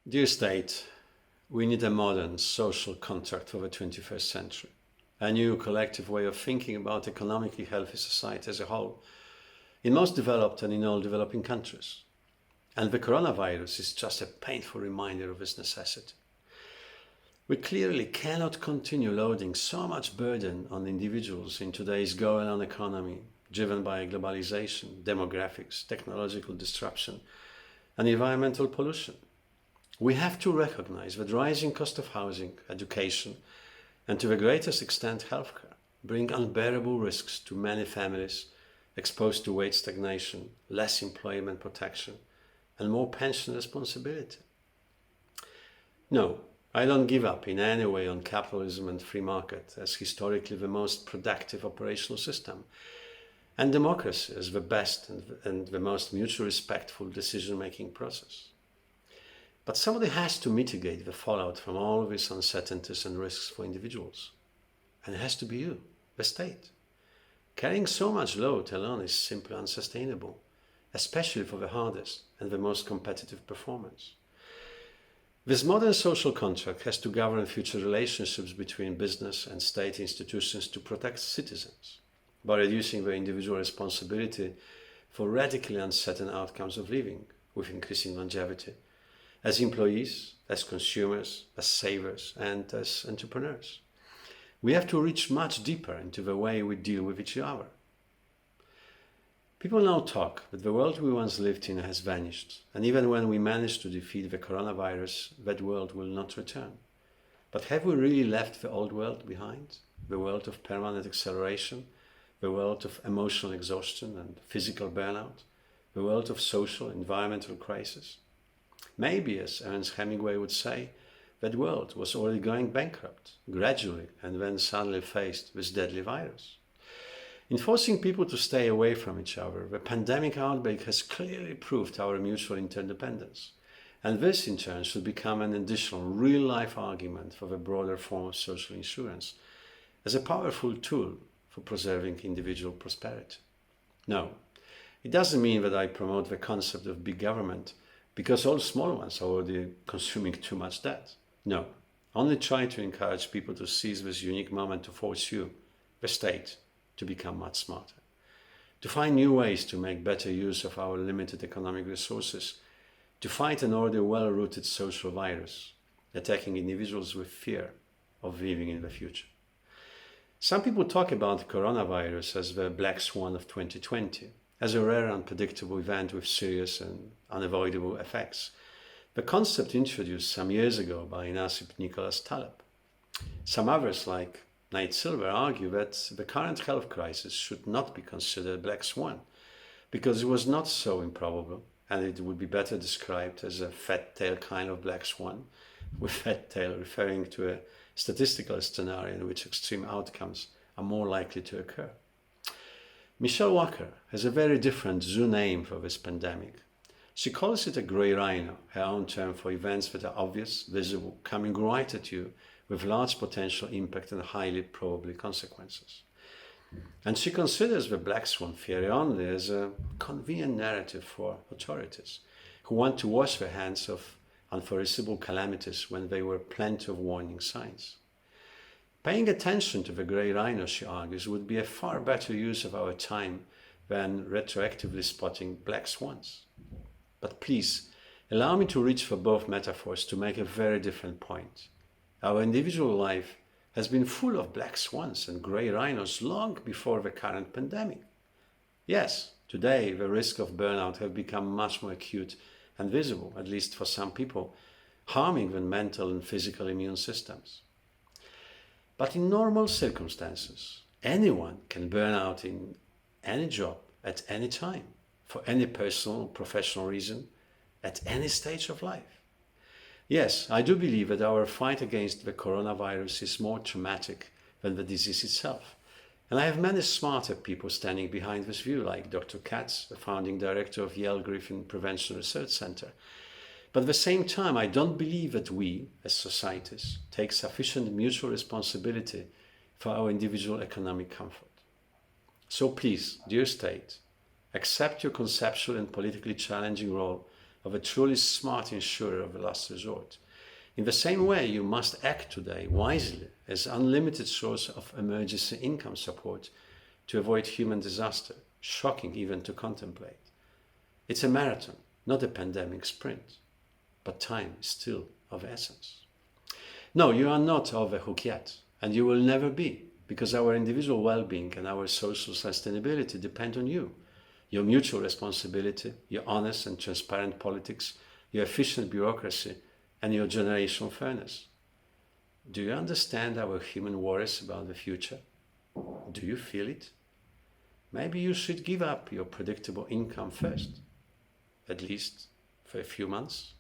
Dear State, we need a modern social contract for the 21st century, a new collective way of thinking about economically healthy society as a whole, in most developed and in all developing countries. And the coronavirus is just a painful reminder of this necessity. We clearly cannot continue loading so much burden on individuals in today's going-on economy, driven by globalization, demographics, technological disruption, and environmental pollution. We have to recognize that rising cost of housing, education, and to the greatest extent healthcare bring unbearable risks to many families exposed to wage stagnation, less employment protection, and more pension responsibility. No, I don't give up in any way on capitalism and free market as historically the most productive operational system, and democracy as the best and the most mutually respectful decision-making process. But somebody has to mitigate the fallout from all these uncertainties and risks for individuals. And it has to be you, the state. Carrying so much load alone is simply unsustainable, especially for the hardest and the most competitive performers. This modern social contract has to govern future relationships between business and state institutions to protect citizens by reducing their individual responsibility for radically uncertain outcomes of living with increasing longevity, as employees, as consumers, as savers, and as entrepreneurs. We have to reach much deeper into the way we deal with each other. People now talk that the world we once lived in has vanished, and even when we manage to defeat the coronavirus, that world will not return. But have we really left the old world behind? The world of permanent acceleration, the world of emotional exhaustion and physical burnout, the world of social, environmental crisis? Maybe, as Ernest Hemingway would say, that world was already going bankrupt, gradually, and then suddenly faced with deadly virus. In forcing people to stay away from each other, the pandemic outbreak has clearly proved our mutual interdependence. And this, in turn, should become an additional real-life argument for the broader form of social insurance as a powerful tool for preserving individual prosperity. No, it doesn't mean that I promote the concept of big government, because all small ones are already consuming too much debt. No, only try to encourage people to seize this unique moment to force you, the state, to become much smarter, to find new ways to make better use of our limited economic resources, to fight an already well-rooted social virus, attacking individuals with fear of living in the future. Some people talk about the coronavirus as the black swan of 2020, as a rare, unpredictable event with serious and unavoidable effects. The concept introduced some years ago by Nasib Nicholas Taleb. Some others, like Nate Silver, argue that the current health crisis should not be considered black swan, because it was not so improbable, and it would be better described as a fat tail kind of black swan, with fat tail referring to a statistical scenario in which extreme outcomes are more likely to occur. Michelle Walker has a very different zoo name for this pandemic. She calls it a grey rhino, her own term for events that are obvious, visible, coming right at you with large potential impact and highly probable consequences. And she considers the black swan theory only as a convenient narrative for authorities who want to wash their hands of unforeseeable calamities when there were plenty of warning signs. Paying attention to the grey rhino, she argues, would be a far better use of our time than retroactively spotting black swans. But please, allow me to reach for both metaphors to make a very different point. Our individual life has been full of black swans and grey rhinos long before the current pandemic. Yes, today the risk of burnout have become much more acute and visible, at least for some people, harming the mental and physical immune systems. But in normal circumstances, anyone can burn out in any job at any time, for any personal or professional reason, at any stage of life. Yes, I do believe that our fight against the coronavirus is more traumatic than the disease itself. And I have many smarter people standing behind this view, like Dr. Katz, the founding director of Yale Griffin Prevention Research Center. But at the same time, I don't believe that we, as societies, take sufficient mutual responsibility for our individual economic comfort. So please, dear state, accept your conceptual and politically challenging role of a truly smart insurer of last resort. In the same way, you must act today wisely as unlimited source of emergency income support to avoid human disaster, shocking even to contemplate. It's a marathon, not a pandemic sprint, but time is still of essence. No, you are not off the hook yet, and you will never be, because our individual well-being and our social sustainability depend on you. Your mutual responsibility, your honest and transparent politics, your efficient bureaucracy, and your generational fairness. Do you understand our human worries about the future? Do you feel it? Maybe you should give up your predictable income first, at least for a few months.